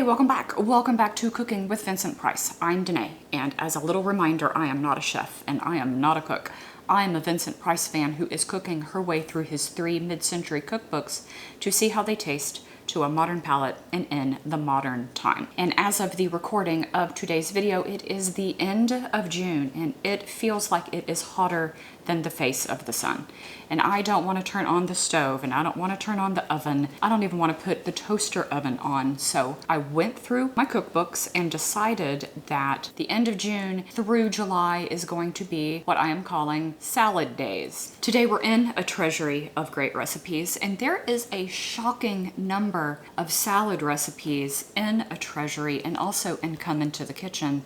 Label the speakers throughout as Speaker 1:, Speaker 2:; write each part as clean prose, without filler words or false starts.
Speaker 1: Hey, welcome back. Welcome back to Cooking with Vincent Price. I'm Danae, and as a little reminder, I am not a chef and I am not a cook. I am a Vincent Price fan who is cooking her way through his 3 mid-century cookbooks to see how they taste to a modern palate and in the modern time. And as of the recording of today's video, it is the end of June and it feels like it is hotter than the face of the sun. And I don't want to turn on the stove and I don't want to turn on the oven. I don't even want to put the toaster oven on. So I went through my cookbooks and decided that the end of June through July is going to be what I am calling salad days. Today we're in a treasury of great recipes, and there is a shocking number of salad recipes in a treasury and also in Come Into the Kitchen.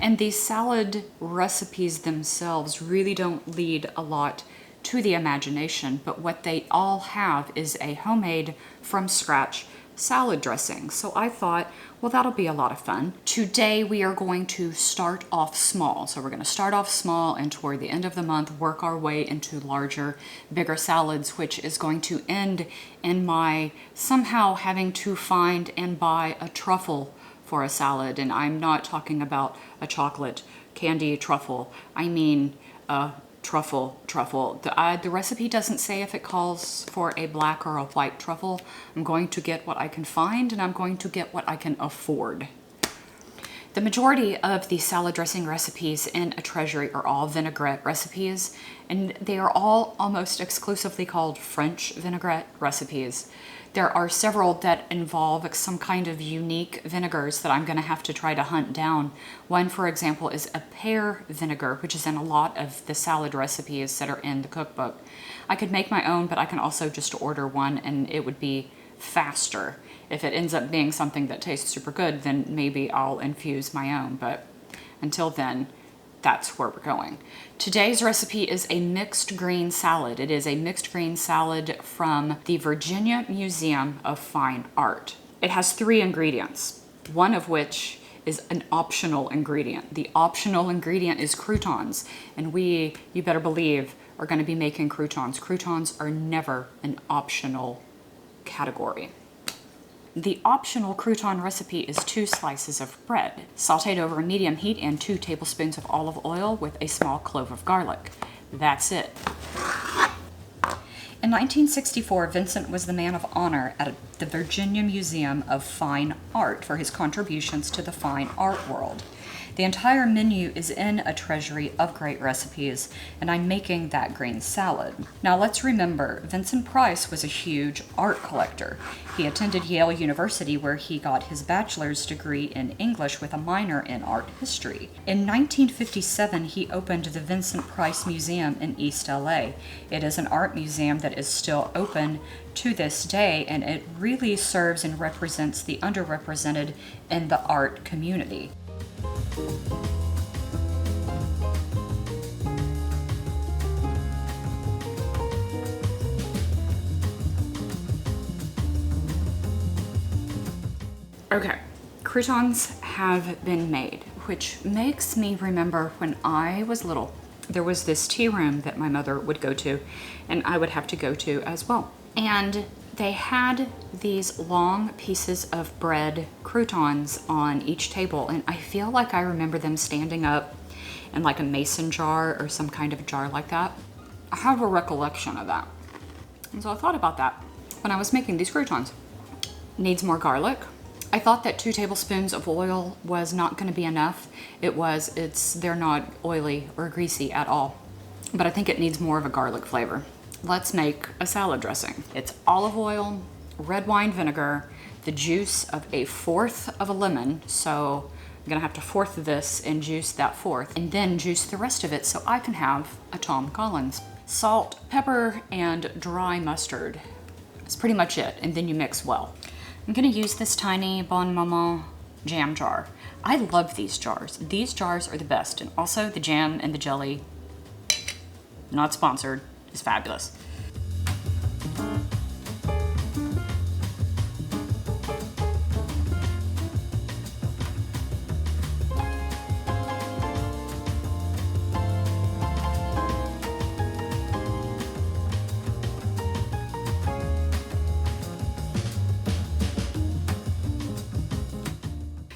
Speaker 1: And these salad recipes themselves really don't lead a lot to the imagination, but what they all have is a homemade from scratch salad dressing. So I thought, well, that'll be a lot of fun. Today we are going to start off small. So we're going to start off small and toward the end of the month work our way into larger, bigger salads, which is going to end in my somehow having to find and buy a truffle for a salad. And I'm not talking about a chocolate candy truffle. I mean a truffle. The recipe doesn't say if it calls for a black or a white truffle. I'm going to get what I can find and I'm going to get what I can afford. The majority of the salad dressing recipes in a treasury are all vinaigrette recipes, and they are all almost exclusively called French vinaigrette recipes. There are several that involve some kind of unique vinegars that I'm going to have to try to hunt down. One, for example, is a pear vinegar, which is in a lot of the salad recipes that are in the cookbook. I could make my own, but I can also just order one and it would be faster. If it ends up being something that tastes super good, then maybe I'll infuse my own, but until then, that's where we're going. Today's recipe is a mixed green salad. It is a mixed green salad from the Virginia Museum of Fine Art. It has 3 ingredients, one of which is an optional ingredient. The optional ingredient is croutons, and we, you better believe, are going to be making croutons. Croutons are never an optional category. The optional crouton recipe is 2 slices of bread, sauteed over a medium heat, and 2 tablespoons of olive oil with a small clove of garlic. That's it. In 1964, Vincent was the man of honor at the Virginia Museum of Fine Art for his contributions to the fine art world. The entire menu is in a treasury of great recipes, and I'm making that green salad. Now let's remember, Vincent Price was a huge art collector. He attended Yale University, where he got his bachelor's degree in English with a minor in art history. In 1957, he opened the Vincent Price Museum in East LA. It is an art museum that is still open to this day, and it really serves and represents the underrepresented in the art community. Okay, croutons have been made, which makes me remember when I was little, there was this tea room that my mother would go to, and I would have to go to as well. And they had these long pieces of bread croutons on each table, and I feel like I remember them standing up in like a mason jar or some kind of jar like that. I have a recollection of that. And so I thought about that when I was making these croutons. Needs more garlic. I thought that 2 tablespoons of oil was not going to be enough. They're not oily or greasy at all, but I think it needs more of a garlic flavor. Let's make a salad dressing. It's olive oil, red wine vinegar, the juice of a 1/4 of a lemon. So I'm gonna have to 1/4 this and juice that 1/4, and then juice the rest of it so I can have a Tom Collins. Salt, pepper, and dry mustard. That's pretty much it, and then you mix well. I'm gonna use this tiny Bon Maman jam jar. I love these jars. These jars are the best, and also the jam and the jelly, not sponsored, is fabulous.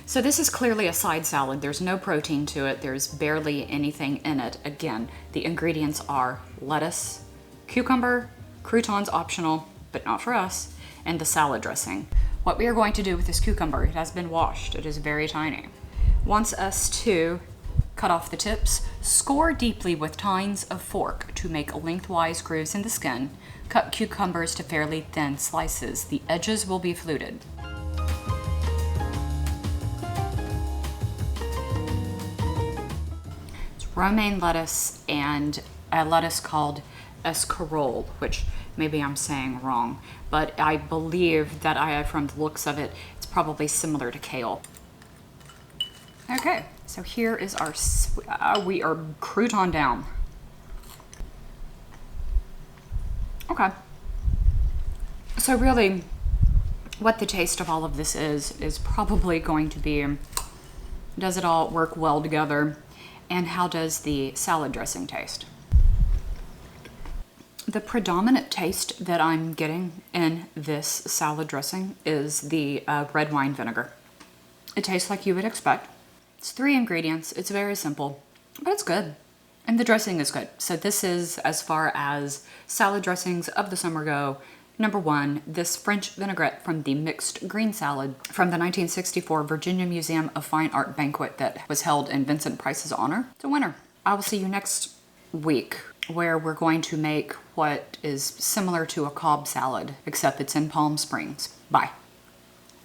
Speaker 1: So this is clearly a side salad. There's no protein to it. There's barely anything in it. Again, the ingredients are lettuce, cucumber, croutons optional, but not for us, and the salad dressing. What we are going to do with this cucumber, it has been washed. It is very tiny. Wants us to cut off the tips, score deeply with tines of fork to make lengthwise grooves in the skin. Cut cucumbers to fairly thin slices. The edges will be fluted. Romaine lettuce and a lettuce called escarole, which maybe I'm saying wrong, but I believe that from the looks of it, it's probably similar to kale. Okay, so here is our, we are crouton down. Okay. So really, what the taste of all of this is probably going to be, does it all work well together? And how does the salad dressing taste? The predominant taste that I'm getting in this salad dressing is the red wine vinegar. It tastes like you would expect. It's 3 ingredients. It's very simple, but it's good. And the dressing is good. So this is, as far as salad dressings of the summer go, number 1, this French vinaigrette from the mixed green salad from the 1964 Virginia Museum of Fine Art banquet that was held in Vincent Price's honor. It's a winner. I will see you next week, where we're going to make what is similar to a Cobb salad, except it's in Palm Springs. Bye.